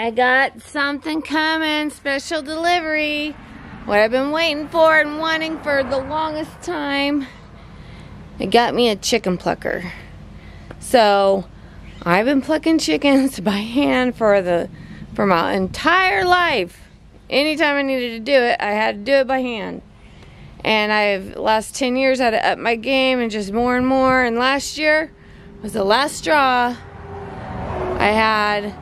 I got something coming, special delivery. What I've been waiting for and wanting for the longest time. It got me a chicken plucker. So I've been plucking chickens by hand for my entire life. Anytime I needed to do it, I had to do it by hand. And last 10 years had to up my game and just more and more. And last year was the last straw. I had,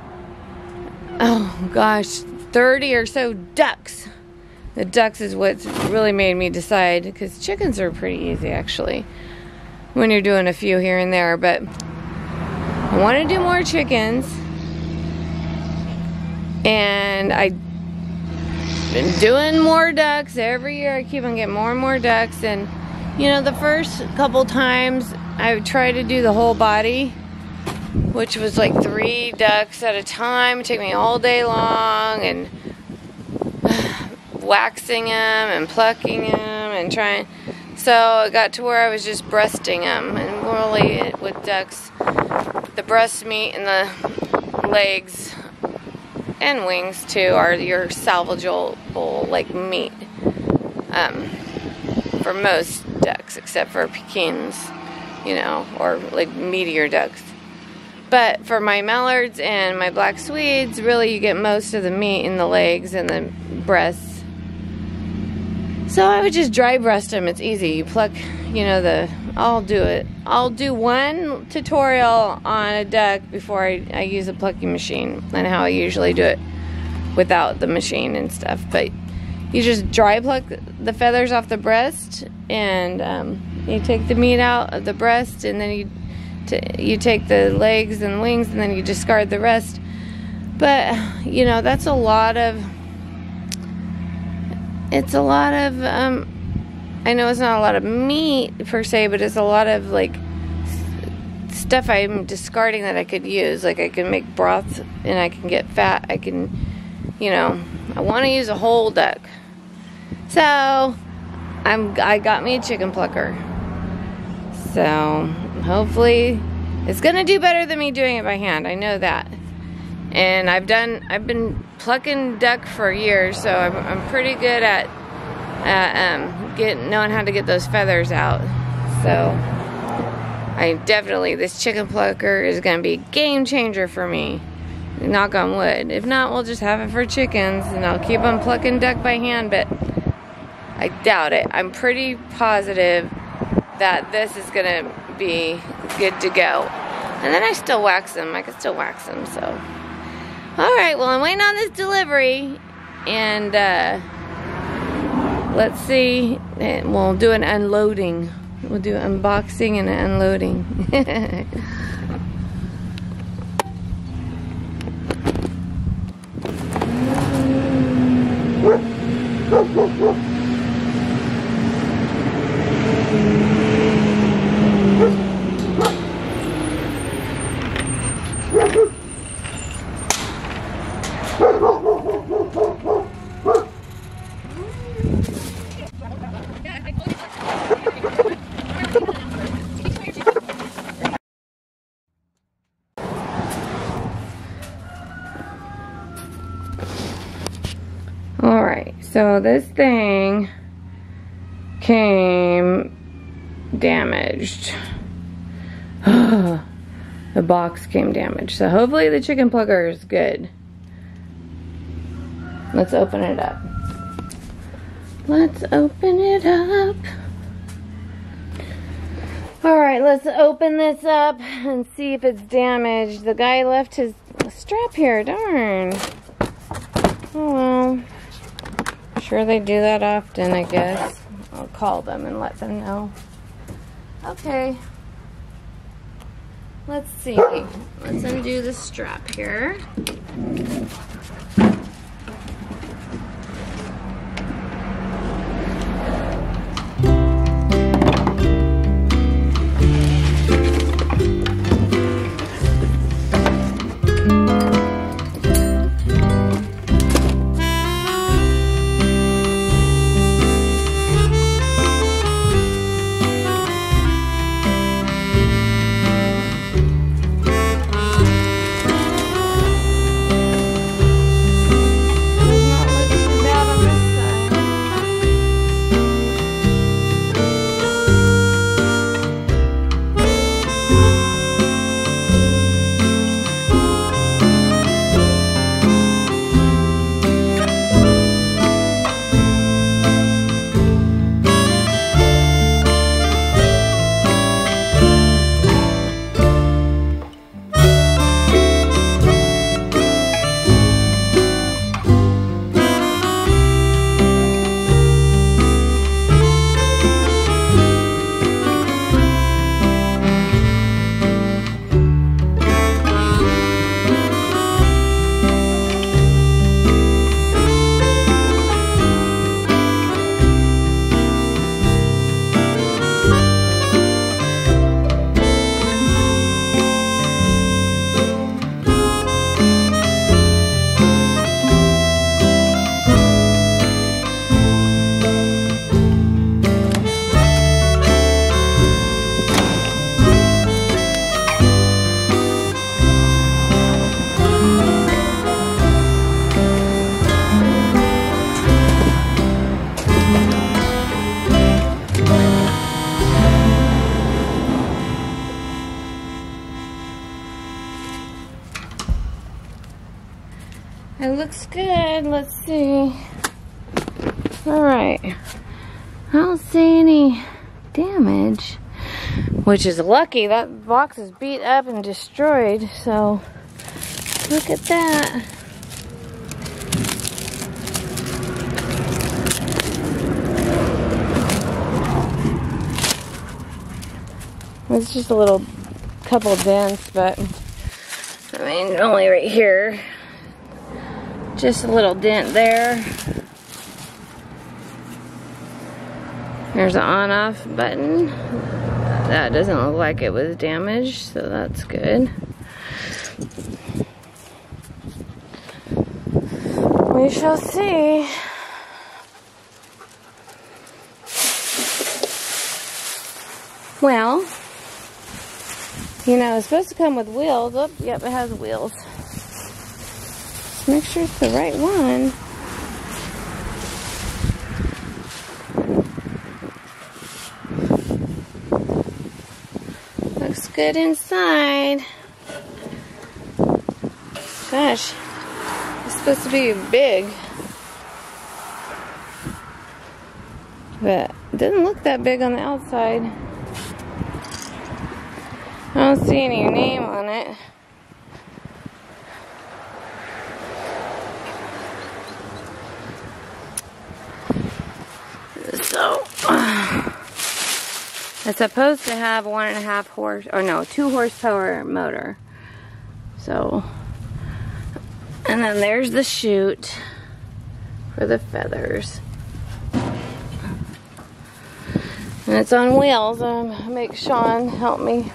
oh gosh, 30 or so ducks. The ducks is what really made me decide, because chickens are pretty easy actually when you're doing a few here and there, but I want to do more chickens, and I've been doing more ducks every year. I keep on getting more and more ducks, and you know, the first couple times I tried to do the whole body, which was like 3 ducks at a time. It took me all day long, and waxing them and plucking them and trying. So it got to where I was just breasting them, and really with ducks, the breast meat and the legs and wings too are your salvageable like meat for most ducks, except for Pekins, you know, or like meatier ducks. But for my mallards and my black Swedes, really you get most of the meat in the legs and the breasts. So I would just dry breast them. It's easy. You pluck, you know, I'll do it. I'll do one tutorial on a duck before I use a plucking machine, and how I usually do it without the machine and stuff. But you just dry pluck the feathers off the breast, and you take the meat out of the breast, and then you take the legs and wings, and then you discard the rest. But you know, that's a lot of, it's a lot of I know it's not a lot of meat per se, but it's a lot of like stuff I'm discarding that I could use. Like I can make broth and I can get fat. I can, you know, I want to use a whole duck. So I got me a chicken plucker. So hopefully it's gonna do better than me doing it by hand. I know that. And I've been plucking duck for years, so I'm pretty good at knowing how to get those feathers out. So this chicken plucker is gonna be a game changer for me. Knock on wood. If not, we'll just have it for chickens, and I'll keep on plucking duck by hand, but I doubt it. I'm pretty positive that this is gonna be good to go. And then I still wax them. I can still wax them, so. Alright, well, I'm waiting on this delivery, and let's see. We'll do an unloading. We'll do unboxing and an unloading. Alright, so this thing came damaged. The box came damaged. So hopefully the chicken plucker is good. Let's open it up. Let's open it up. Alright, let's open this up and see if it's damaged. The guy left his strap here, darn. Oh well. Sure they do that often, I guess. I'll call them and let them know. Okay. Let's see. Let's undo the strap here. looks good. Let's see. Alright. I don't see any damage. Which is lucky. That box is beat up and destroyed. So, look at that. It's just a little couple dents, but I mean, only right here. Just a little dent there. There's an on-off button. That doesn't look like it was damaged, so that's good. We shall see. Well, you know, it's supposed to come with wheels. Oh, yep, it has wheels. Just make sure it's the right one. Looks good inside. Gosh, it's supposed to be big. But it doesn't look that big on the outside. I don't see any name on it. So, it's supposed to have 1.5 horse, or no, 2 horsepower motor. So, and then there's the chute for the feathers. And it's on wheels. Make Sean help me.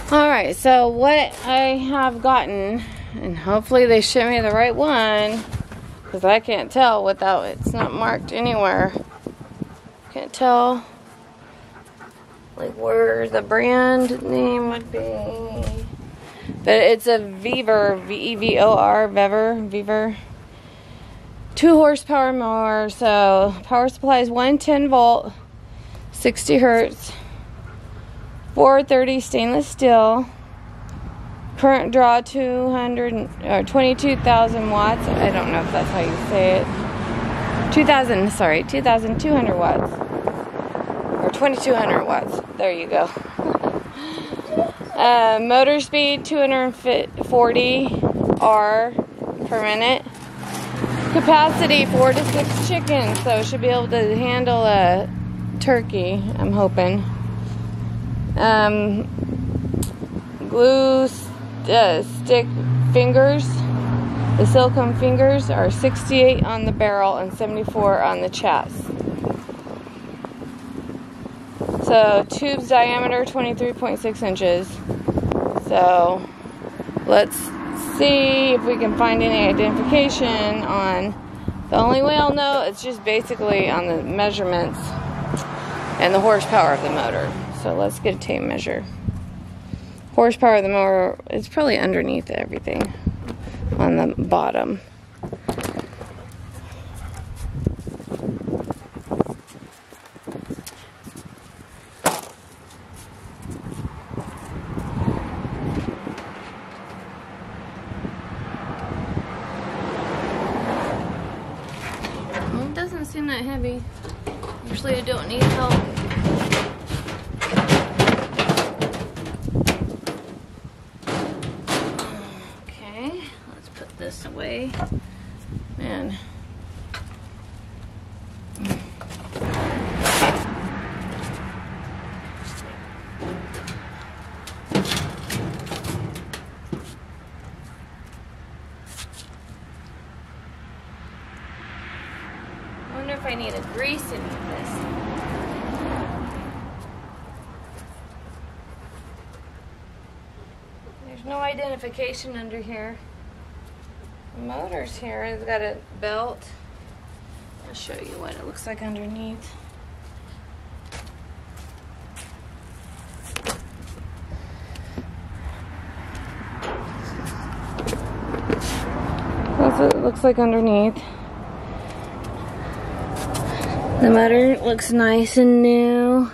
Alright, so what I have gotten, and hopefully they ship me the right one, because I can't tell without, it's not marked anywhere. Can't tell like where the brand name would be. But it's a VEVOR, V-E-V-O-R, VEVOR. 2 horsepower mower, so power supply is 110 volt, 60 hertz. 430 stainless steel. Current draw 22,000 watts. I don't know if that's how you say it. 2,200 watts. Or 2,200 watts. There you go. Motor speed 240 R per minute. Capacity 4 to 6 chickens, so it should be able to handle a turkey, I'm hoping. Glue stick fingers, the silicone fingers are 68 on the barrel and 74 on the chassis. So tube's diameter 23.6 inches. So let's see if we can find any identification on. The only way I'll know, it's just basically on the measurements and the horsepower of the motor. So let's get a tape measure. Horsepower of the motor is probably underneath everything on the bottom. Well, it doesn't seem that heavy. Usually I don't need help. This away, man. I wonder if I need to grease any of this. There's no identification under here. The motor's here. It's got a belt. I'll show you what it looks like underneath. That's what it looks like underneath. The motor looks nice and new.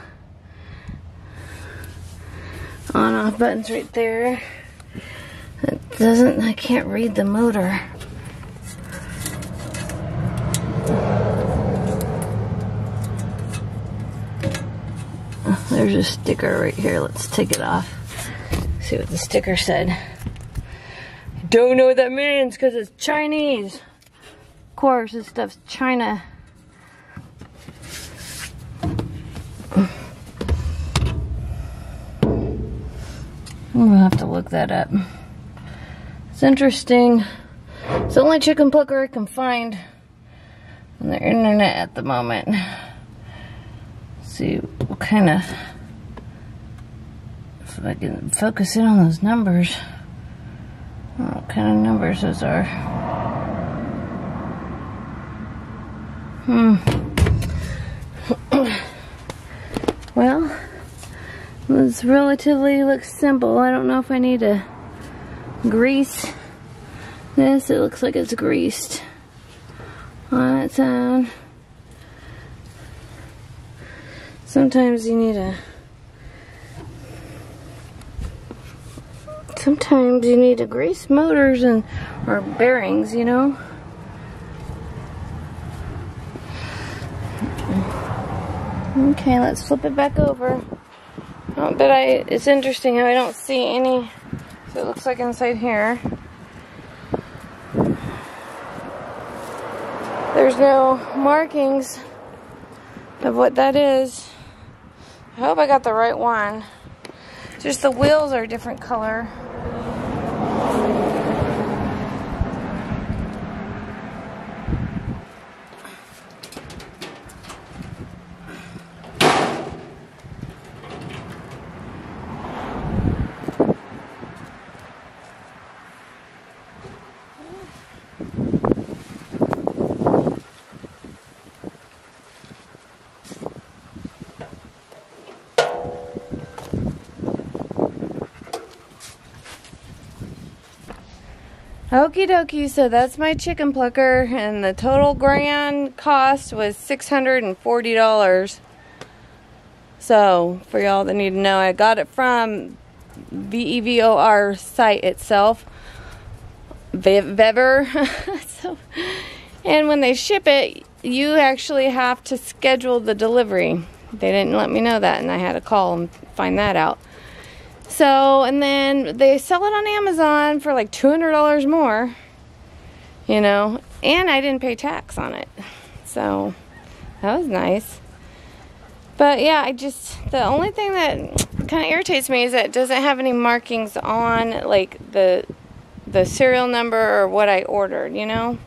On-off buttons right there. It doesn't, I can't read the motor. There's a sticker right here. Let's take it off. See what the sticker said. Don't know what that means because it's Chinese. Of course, this stuff's China. I'm gonna have to look that up. It's interesting. It's the only chicken plucker I can find on the internet at the moment. Let's see what kind of, if I can focus in on those numbers. What kind of numbers those are. Well, this relatively looks simple. I don't know if I need to grease this. It looks like it's greased on its own. Sometimes you need to grease motors or bearings, you know. Okay, let's flip it back over. But it's interesting how I don't see any, so it looks like inside here. There's no markings of what that is. I hope I got the right one. Just the wheels are a different color. Okie dokie, so that's my chicken plucker, and the total grand cost was $640. So, for y'all that need to know, I got it from VEVOR site itself, VEVOR. So, and when they ship it, you actually have to schedule the delivery. They didn't let me know that, and I had to call and find that out. So, and then they sell it on Amazon for like $200 more, you know, and I didn't pay tax on it. So, that was nice. But yeah, the only thing that kind of irritates me is that it doesn't have any markings on like the serial number or what I ordered, you know.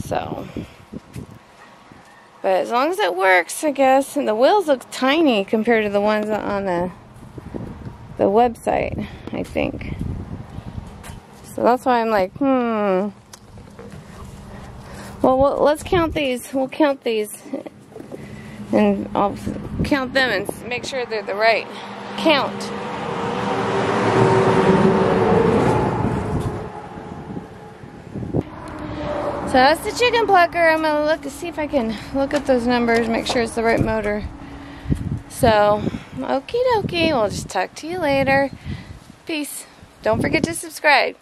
So, but as long as it works, I guess. And the wheels look tiny compared to the ones on the website, I think. So that's why I'm like, Well, let's count these. We'll count these. And I'll count them and make sure they're the right count. So that's the chicken plucker. I'm gonna look to see if I can look up those numbers, make sure it's the right motor. So, okie dokie, we'll just talk to you later. Peace. Don't forget to subscribe.